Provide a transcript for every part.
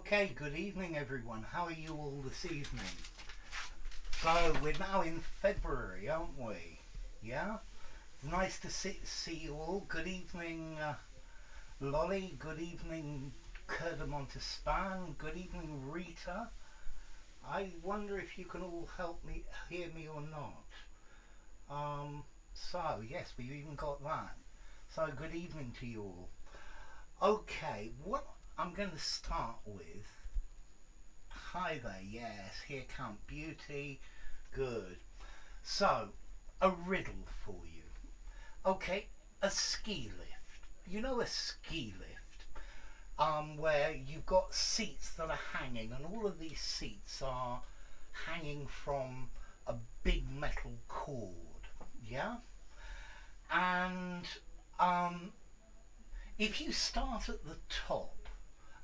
Okay, good evening everyone. How are you all this evening? So we're now in February, aren't we? Yeah? Nice to see you all. Good evening Lolly. Good evening Span. Good evening Rita. I wonder if you can all help me hear me or not. So yes, we've even got that. So good evening to you all. Okay, what I'm going to start with. Hi there, yes, here come Beauty. Good. So, a riddle for you. Okay, a ski lift. You know a ski lift? Where you've got seats that are hanging, and all of these seats are hanging from a big metal cord. Yeah? And if you start at the top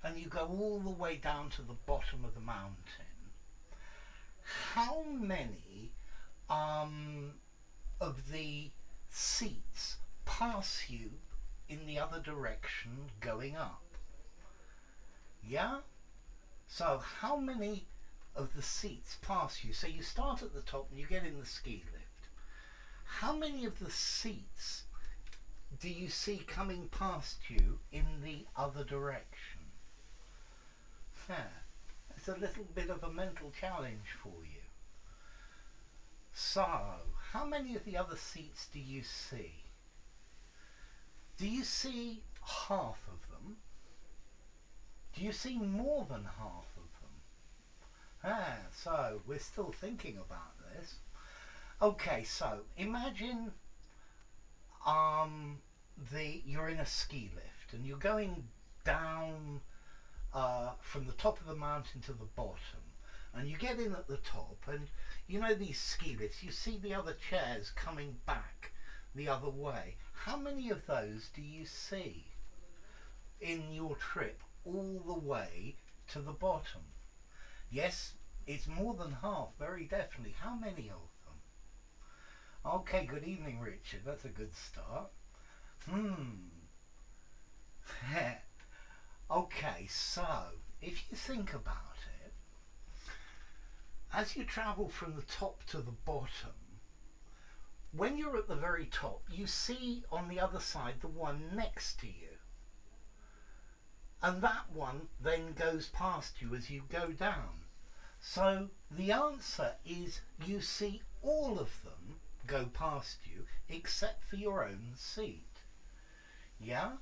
and you go all the way down to the bottom of the mountain, how many of the seats pass you in the other direction going up? Yeah? So how many of the seats pass you? So you start at the top and you get in the ski lift. How many of the seats do you see coming past you in the other direction? It's a little bit of a mental challenge for you. So, how many of the other seats do you see? Do you see half of them? Do you see more than half of them? So we're still thinking about this. Okay, so imagine you're in a ski lift and you're going down from the top of the mountain to the bottom, and you get in at the top, and you know these ski lifts, you see the other chairs coming back the other way. How many of those do you see in your trip all the way to the bottom? Yes, it's more than half, very definitely. How many of them? Okay, good evening Richard, that's a good start. Okay, so if you think about it, as you travel from the top to the bottom, when you're at the very top, you see on the other side the one next to you. And that one then goes past you as you go down. So the answer is you see all of them go past you except for your own seat. Yeah?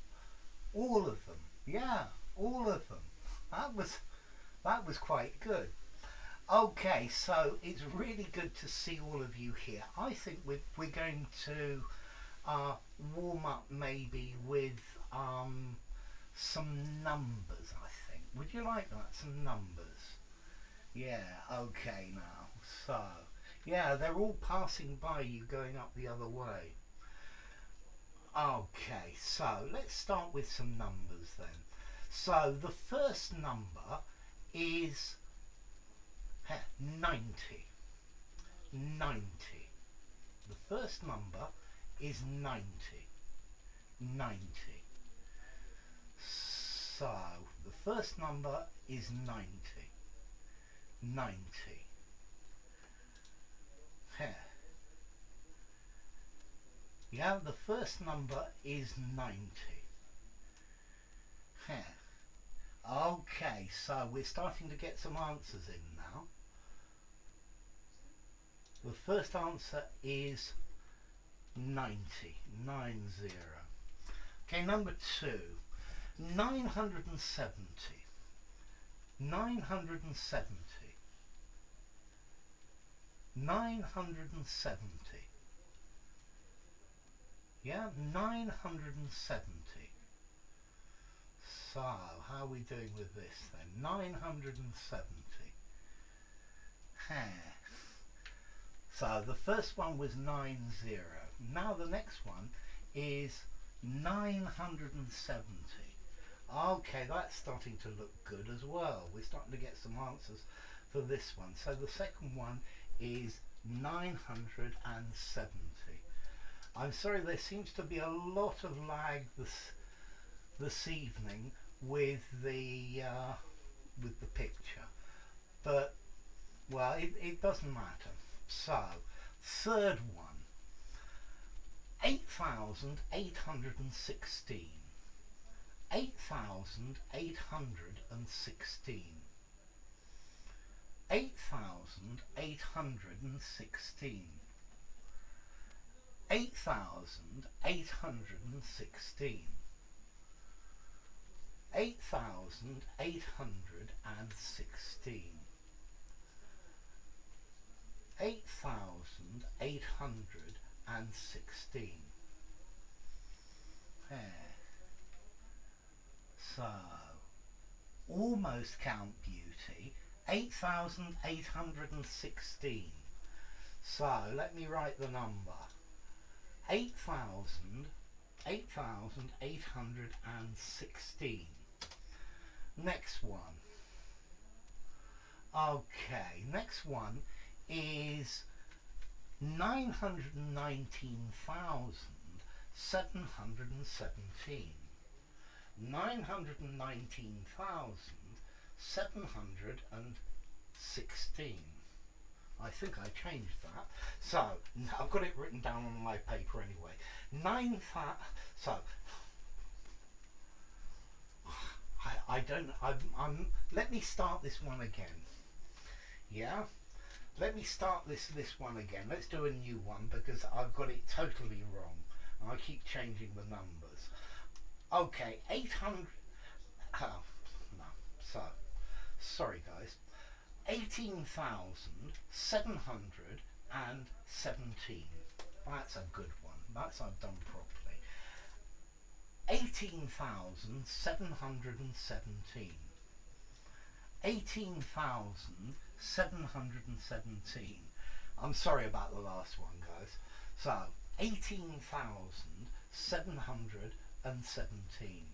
All of them. Yeah, all of them. That was quite good. Okay, so it's really good to see all of you here. I think we're going to warm up maybe with some numbers, I think. Would you like that? Some numbers? Yeah, okay now. So, yeah, they're all passing by you going up the other way. Okay, so let's start with some numbers then. So the first number is 90. 90. The first number is 90. 90. So the first number is 90. 90. Yeah, the first number is 90. Okay, so we're starting to get some answers in now. The first answer is 90. 90. Okay, number 2. 970. 970. 970. Yeah, 970. So, how are we doing with this then? 970. So, the first one was 90. Now the next one is 970. Okay, that's starting to look good as well. We're starting to get some answers for this one. So the second one is 970. I'm sorry, there seems to be a lot of lag this evening with the with the picture, but well, it doesn't matter. So, third one, 8,816. 8,816. 8,816. 8,816. 8,816. 8,816. So, almost count beauty, 8,816. So, let me write the number. 8,816. Next one. Okay, next one is 919,717. 919,716. I think I changed that. So, I've got it written down on my paper anyway. So, I don't, let me start this one again. Yeah? Let me start this one again. Let's do a new one because I've got it totally wrong. I keep changing the numbers. Okay, 800, oh, no, so, sorry guys, 18,717, that's a good one, that's I've done properly. 18,717, 18,717, I'm sorry about the last one guys, so 18,717.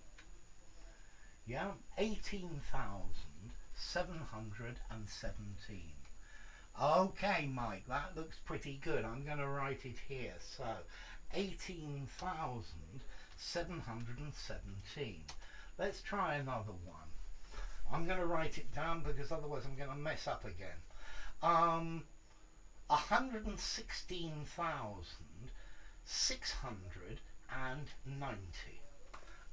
Yeah, 18,717. Okay, Mike, that looks pretty good. I'm going to write it here. So, 18,717. Let's try another one. I'm going to write it down because otherwise I'm going to mess up again. 116,690.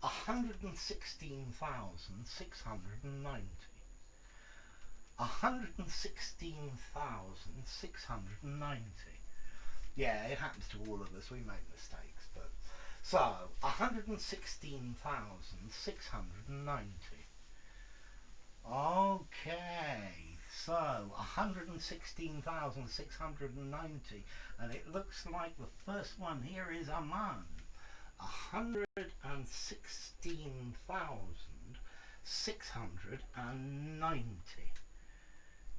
116,690. 116,690. Yeah, it happens to all of us. We make mistakes, but so 116,690. Okay, so 116,690, and it looks like the first one here is Aman. 116,690.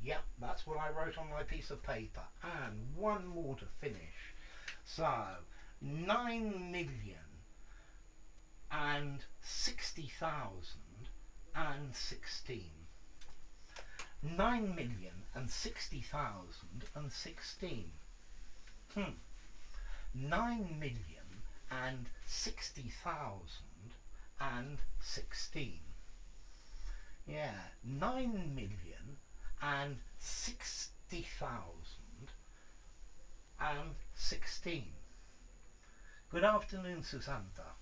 Yep, that's what I wrote on my piece of paper. And one more to finish. So, 9,060,016. 9,060,016. 9,060,016. Yeah, 9,060,016. Good afternoon, Susanta.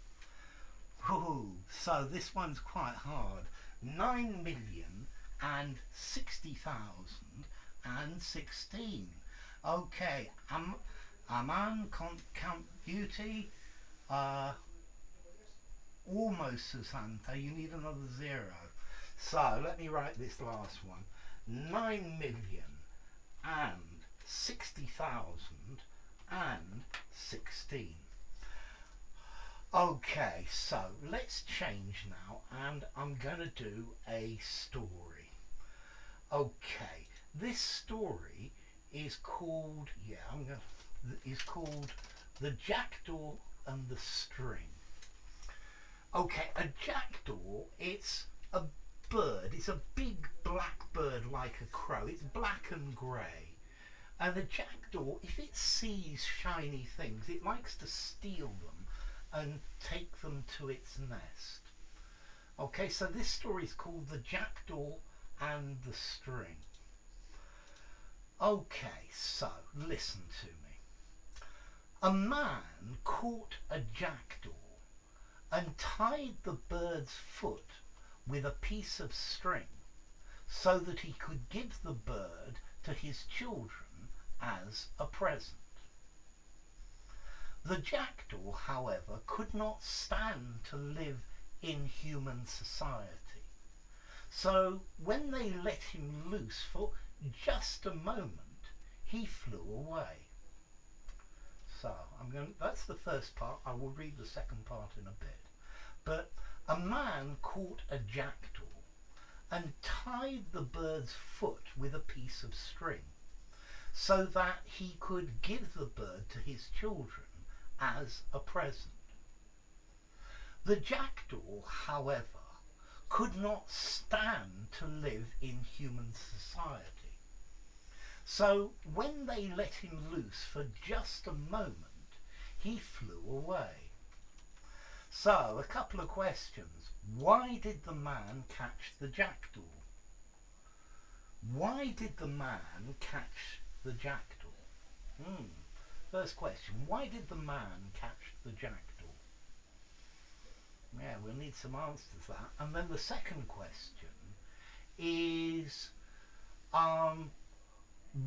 Ooh, so this one's quite hard. 9,060,016. Okay, Aman, count beauty. Almost, Susanta. You need another 0. So let me write this last one. 9,060,016. Okay, so let's change now, and I'm going to do a story. Okay, this story is called, is called The Jackdaw and the String. Okay, a jackdaw, it's a bird. It's a big black bird like a crow. It's black and grey. And a jackdaw, if it sees shiny things, it likes to steal them and take them to its nest. Okay, so this story is called The Jackdaw and the string. Okay, so listen to me. A man caught a jackdaw and tied the bird's foot with a piece of string so that he could give the bird to his children as a present. The jackdaw, however, could not stand to live in human society. So when they let him loose for just a moment, he flew away. So that's the first part. I will read the second part in a bit. But a man caught a jackdaw and tied the bird's foot with a piece of string so that he could give the bird to his children as a present. The jackdaw, however, could not stand to live in human society. So when they let him loose for just a moment, he flew away. So, a couple of questions. Why did the man catch the jackdaw? Why did the man catch the jackdaw? First question. Why did the man catch the jackdaw? Yeah, we'll need some answers to that. And then the second question is,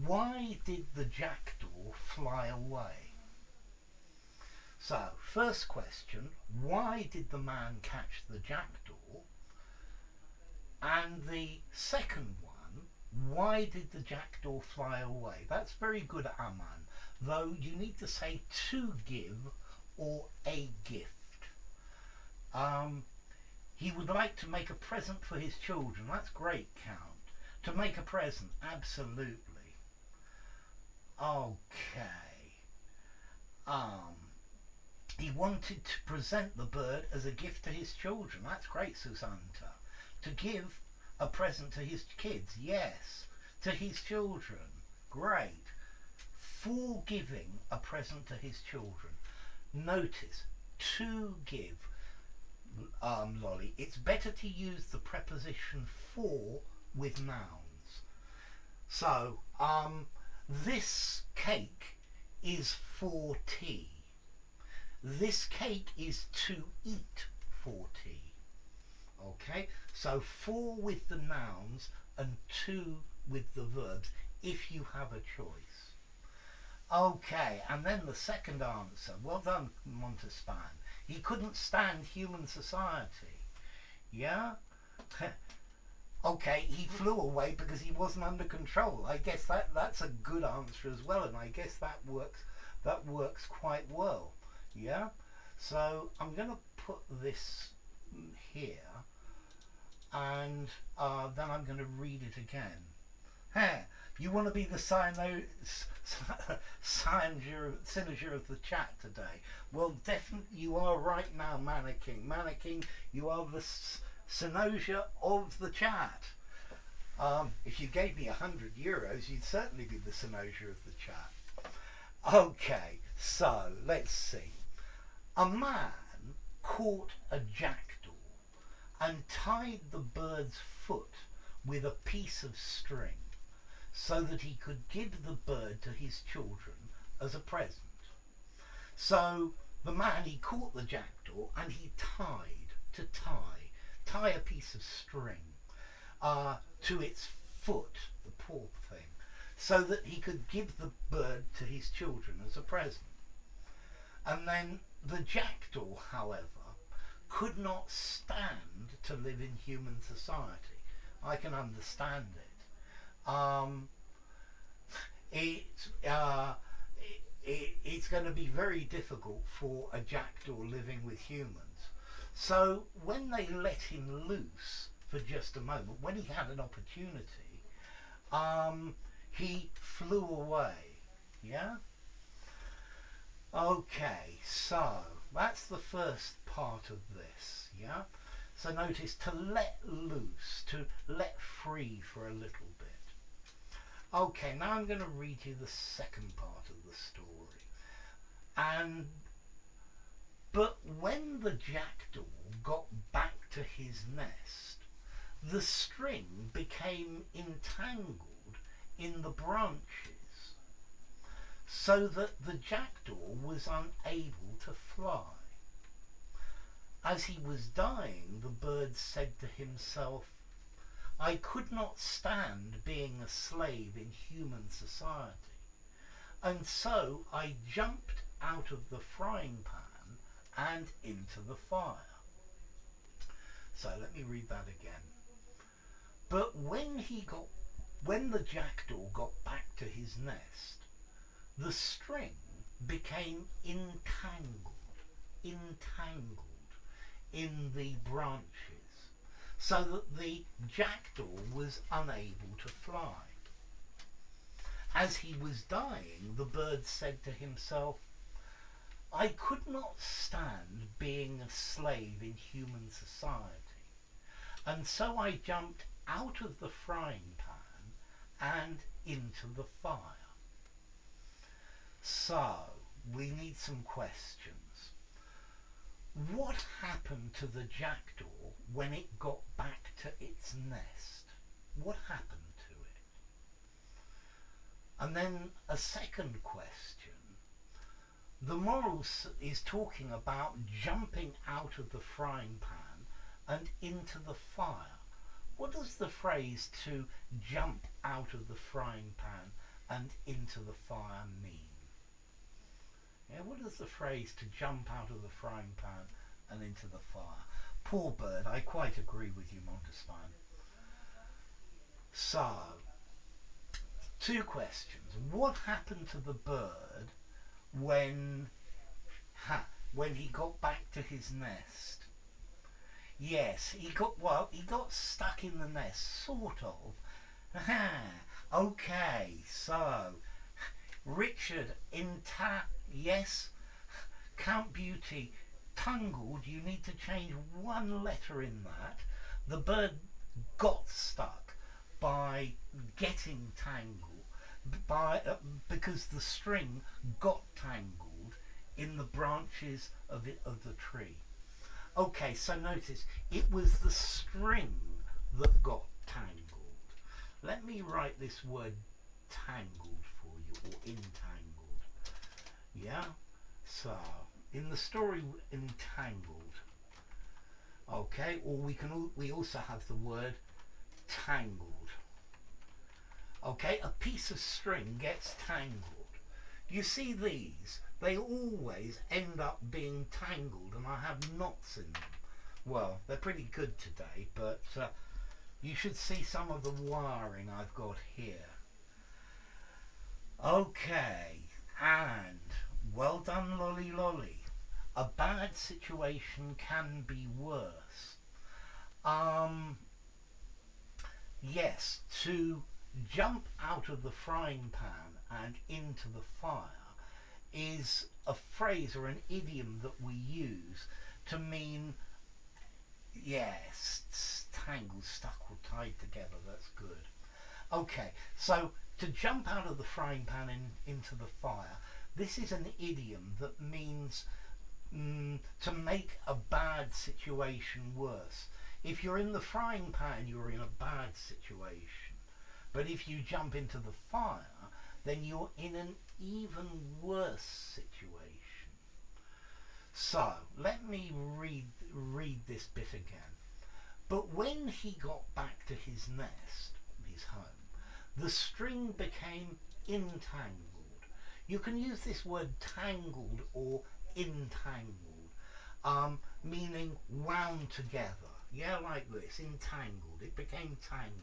why did the jackdaw fly away? So, first question, why did the man catch the jackdaw? And the second one, why did the jackdaw fly away? That's very good, Aman, though you need to say to give or a gift. He would like to make a present for his children. That's great, Count. To make a present, absolutely. Okay. He wanted to present the bird as a gift to his children. That's great, Susanta. To give a present to his kids. Yes. To his children. Great. For giving a present to his children. Notice, to give, Lolly, it's better to use the preposition for with nouns. So, this cake is for tea. This cake is to eat for tea. Okay, so for with the nouns and to with the verbs if you have a choice. Okay, and then the second answer. Well done, Montespan. He couldn't stand human society. Yeah? Okay, he flew away because he wasn't under control. I guess that's a good answer as well, and I guess that works quite well. Yeah? So I'm going to put this here, and then I'm going to read it again. Hey, you want to be the cynosure of the chat today? Well, definitely you are right now, Mannequin. Mannequin, you are the cynosure of the chat. If you gave me €100, you'd certainly be the cynosure of the chat. Okay, so let's see. A man caught a jackdaw and tied the bird's foot with a piece of string so that he could give the bird to his children as a present. So the man, he caught the jackdaw and he tie a piece of string to its foot, the poor thing, so that he could give the bird to his children as a present. And then the jackdaw, however, could not stand to live in human society. I can understand it. It's going to be very difficult for a jackdaw living with humans. So when they let him loose for just a moment, when he had an opportunity, he flew away. Yeah? Okay, so that's the first part of this. Yeah? So notice, to let loose, to let free for a little bit. Okay, now I'm going to read you the second part of the story. But when the jackdaw got back to his nest, the string became entangled in the branches, so that the jackdaw was unable to fly. As he was dying, the bird said to himself, I could not stand being a slave in human society, and so I jumped out of the frying pan and into the fire. So let me read that again. But when the jackdaw got back to his nest, the string became entangled in the branches, so that the jackdaw was unable to fly. As he was dying, the bird said to himself, I could not stand being a slave in human society, and so I jumped out of the frying pan and into the fire. So, we need some questions. What happened to the jackdaw when it got back to its nest? What happened to it? And then a second question. The moral is talking about jumping out of the frying pan and into the fire. What does the phrase to jump out of the frying pan and into the fire mean? Yeah, what does the phrase to jump out of the frying pan and into the fire? Poor bird, I quite agree with you, Montespan. So, two questions. What happened to the bird when he got back to his nest? Yes, he got stuck in the nest, sort of. Okay, so Richard, yes, Count Beauty, tangled, you need to change one letter in that. The bird got stuck by getting tangled, because the string got tangled in the branches of the tree. Okay, so notice, it was the string that got tangled. Let me write this word tangled for you, or entangled. Yeah? So, in the story entangled. Okay, or we also have the word tangled. Okay, a piece of string gets tangled. You see these? They always end up being tangled, and I have knots in them. Well, they're pretty good today, but you should see some of the wiring I've got here. Okay, and well done, Lolly Lolly. A bad situation can be worse. Yes, to jump out of the frying pan and into the fire is a phrase or an idiom that we use to mean, yes, tangled, stuck or tied together. That's good. Okay, so to jump out of the frying pan into the fire, this is an idiom that means to make a bad situation worse. If you're in the frying pan, you're in a bad situation. But if you jump into the fire, then you're in an even worse situation. So, let me read this bit again. But when he got back to his nest, his home, the string became entangled. You can use this word tangled or entangled, meaning wound together. Yeah, like this, entangled. It became tangled.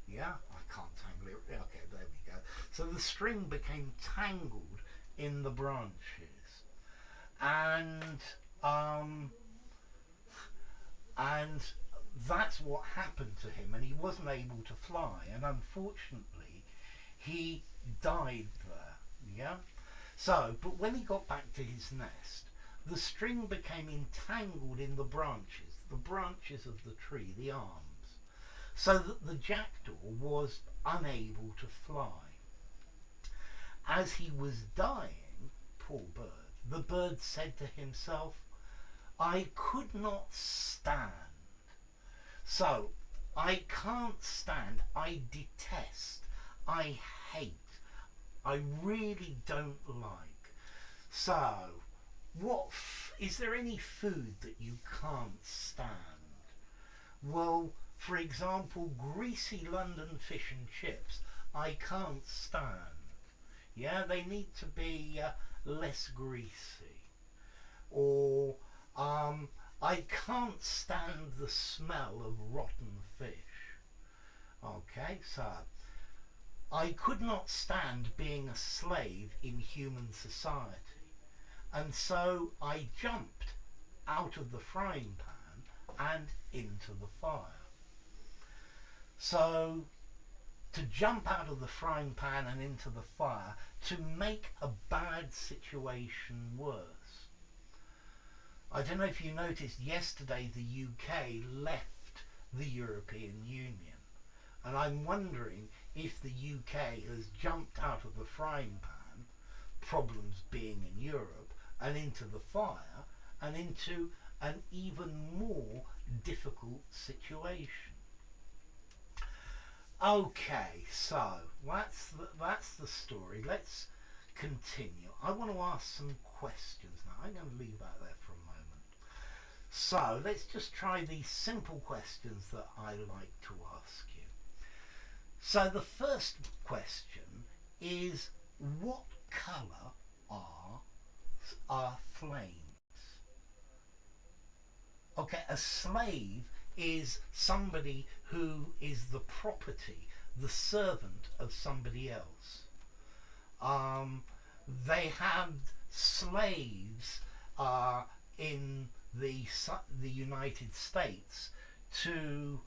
Yeah, I can't tangle it. Okay, there we go. So the string became tangled in the branches, and that's what happened to him, and he wasn't able to fly, and unfortunately he died there. Yeah. So, but when he got back to his nest, the string became entangled in the branches of the tree, the arms, so that the jackdaw was unable to fly. As he was dying, poor bird, the bird said to himself, I could not stand. So, I can't stand, I detest, I hate, I really don't like. So, is there any food that you can't stand? Well, for example, greasy London fish and chips, I can't stand. Yeah, they need to be less greasy. Or I can't stand the smell of rotten fish. Okay, so I could not stand being a slave in human society. And so I jumped out of the frying pan and into the fire. So to jump out of the frying pan and into the fire to make a bad situation worse. I don't know if you noticed yesterday the UK left the European Union, and I'm wondering if the UK has jumped out of the frying pan, problems being in Europe, and into the fire and into an even more difficult situation. Okay, so that's the story. Let's continue. I want to ask some questions now. I'm going to leave that there for a moment. So let's just try these simple questions that I like to ask you. So the first question is, what colour are flames? Okay, a slave is somebody who is the property, the servant of somebody else. They had slaves in the United States to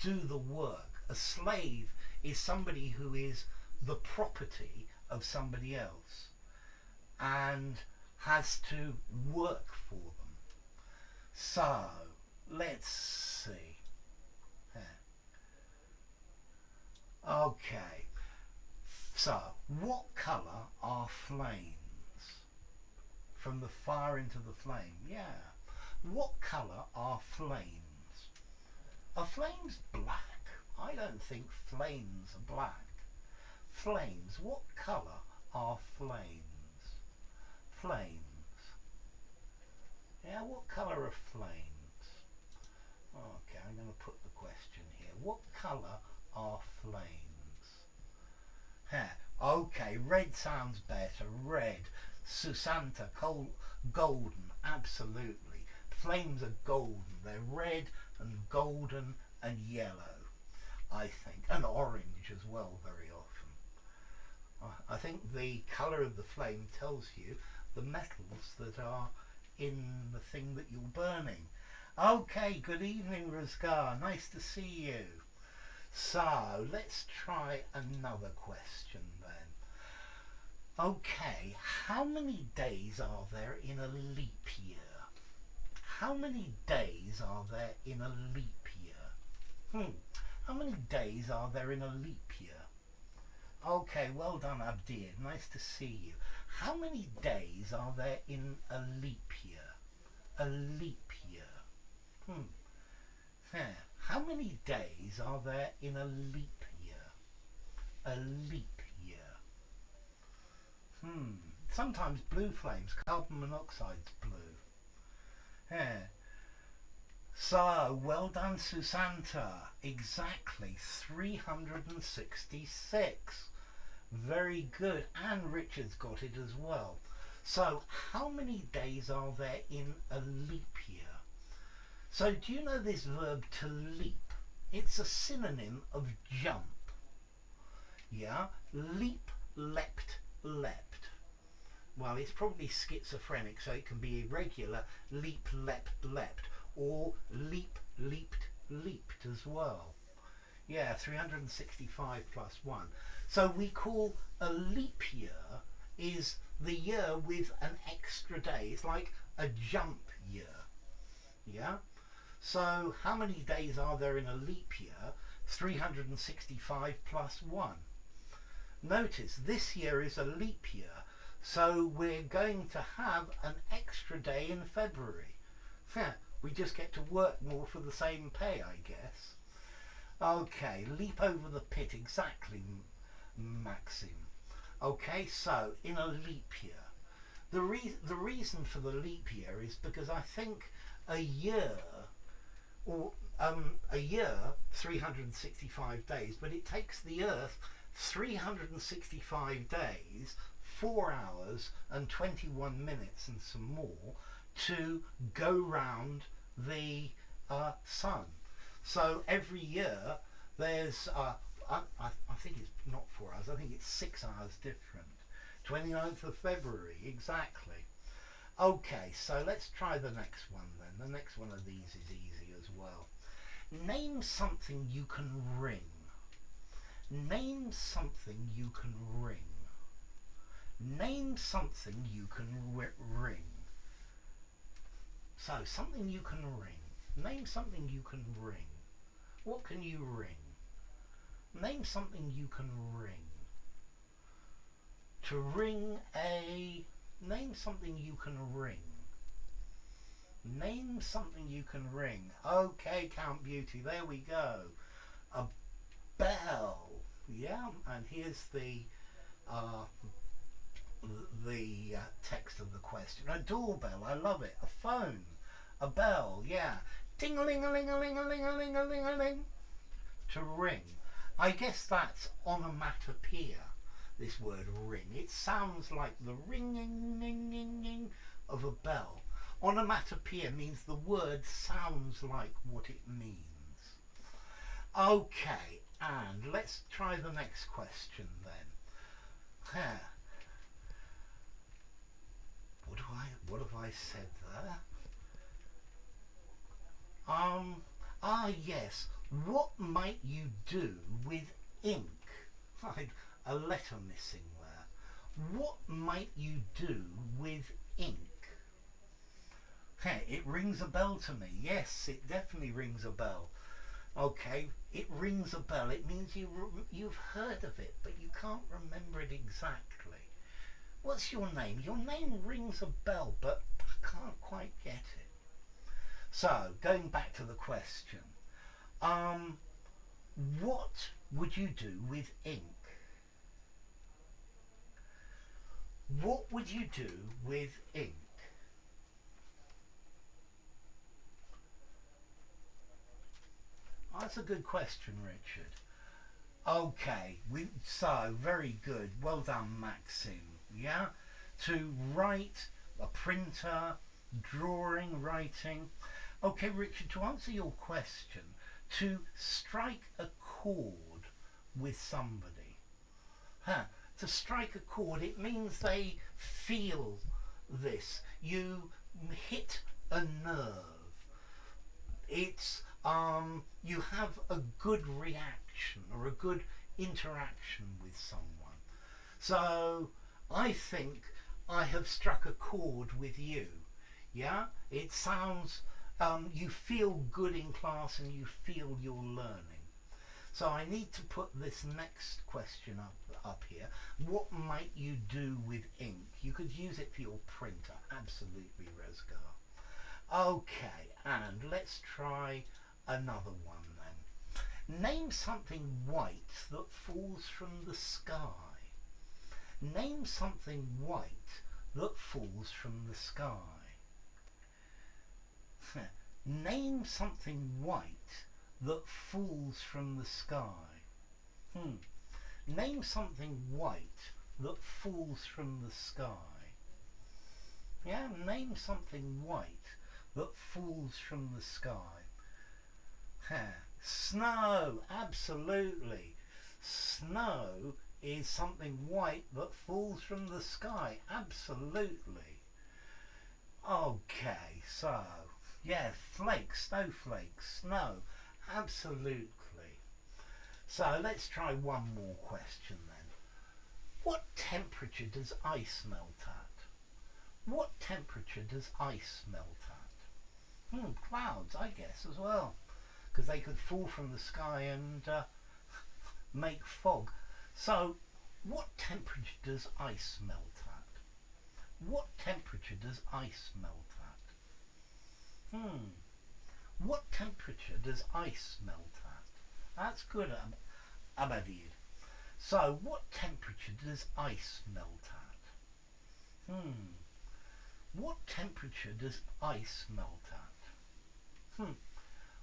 do the work. A slave is somebody who is the property of somebody else and has to work for them. So let's see. Okay. So what colour are flames? From the fire into the flame. Yeah. What colour are flames? Are flames black? I don't think flames are black. Flames. What colour are flames? Flames. Yeah, what colour are flames? Okay, I'm going to put the question here. What colour are flames? Okay, red sounds better. Red. Susanta, golden, absolutely. Flames are golden. They're red and golden and yellow, I think. And orange as well, very often. I think the colour of the flame tells you the metals that are in the thing that you're burning. Okay, good evening, Rozgar. Nice to see you. So, let's try another question then. Okay, how many days are there in a leap year? How many days are there in a leap year? How many days are there in a leap year? Okay, well done, Abdir. Nice to see you. How many days are there in a leap year? A leap year. How many days are there in a leap year? A leap year. Sometimes blue flames, carbon monoxide's blue. So, well done, Susanta. Exactly, 366. Very good. And Richard's got it as well. So, how many days are there in a leap year? So, do you know this verb to leap? It's a synonym of jump. Yeah? Leap, leapt, leapt. Well, it's probably schizophrenic, so it can be irregular. Leap, leapt, leapt. Or leap, leaped, leaped as well. Yeah, 365 plus 1. So we call a leap year is the year with an extra day. It's like a jump year. Yeah? So how many days are there in a leap year? 365 plus 1. Notice this year is a leap year, so we're going to have an extra day in February. We just get to work more for the same pay, I guess. Okay, leap over the pit, exactly, Maxim. Okay, so in a leap year, the reason for the leap year is because I think a year, or a year, 365 days, but it takes the Earth 365 days, 4 hours and 21 minutes and some more to go round the sun. So every year there's, I think it's not 4 hours, I think it's 6 hours different. 29th of February, exactly. Okay, so let's try the next one then. The next one of these is easy as well. Name something you can ring. Name something you can ring. Name something you can ring. So, something you can ring. Name something you can ring. What can you ring? Name something you can ring. To ring a... Name something you can ring. Name something you can ring. Okay, Count Beauty, there we go. A bell. Yeah, and here's the text of the question. A doorbell, I love it. A phone. A bell, yeah. Ding-a-ling-a-ling-a-ling-a-ling-a-ling-a-ling. To ring. I guess that's onomatopoeia, this word ring. It sounds like the ringing of a bell. Onomatopoeia means the word sounds like what it means. Okay, and let's try the next question then. What have I said there? Yes. What might you do with ink? A letter missing there. What might you do with ink? It rings a bell to me. Yes, it definitely rings a bell. Okay, it rings a bell. It means you've heard of it, but you can't remember it exactly. What's your name? Your name rings a bell, but I can't quite get it. So, going back to the question. What would you do with ink? What would you do with ink? That's a good question, Richard. Okay, so very good. Well done, Maxim. Yeah? To write, a printer, drawing, writing. Okay, Richard, to answer your question, to strike a chord with somebody. To strike a chord, it means they feel this. You hit a nerve. It's you have a good reaction or a good interaction with someone. So I think I have struck a chord with you. Yeah, it sounds you feel good in class and you feel you're learning. So I need to put this next question up here. What might you do with ink? You could use it for your printer. Absolutely, Resgar. Okay, and let's try another one then. Name something white that falls from the sky. Name something white that falls from the sky. Name something white that falls from the sky. Name something white that falls from the sky. Yeah, name something white that falls from the sky. Snow, absolutely. Snow is something white that falls from the sky, absolutely. Okay, so, yeah, flakes, snowflakes, snow, absolutely. So let's try one more question then. What temperature does ice melt at? What temperature does ice melt at? Clouds, I guess, as well. Because they could fall from the sky and make fog. So, what temperature does ice melt at? What temperature does ice melt at? temperature does ice melt at? That's good, Abadid. So, what temperature does ice melt at? What temperature does ice melt at?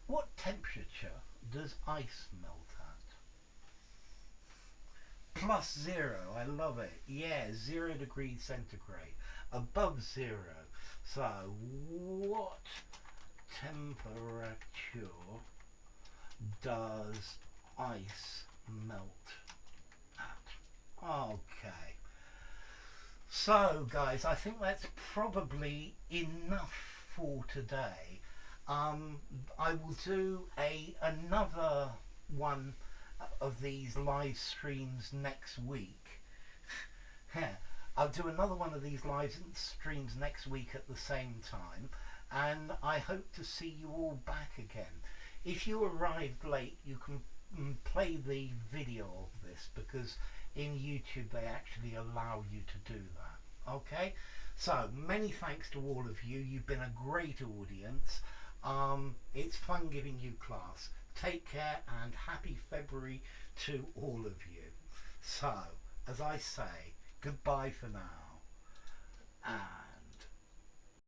What temperature does ice melt at? +0, I love it. Yeah, 0 degrees centigrade. Above 0. So, what temperature does ice melt at? Okay. So, guys, I think that's probably enough for today. I will do another one of these live streams next week. I'll do another one of these live streams next week at the same time, and I hope to see you all back again. If you arrived late, you can play the video of this, because in YouTube they actually allow you to do that. Okay, so many thanks to all of you. You've been a great audience. It's fun giving you class. Take care and happy February to all of you. So, as I say, goodbye for now.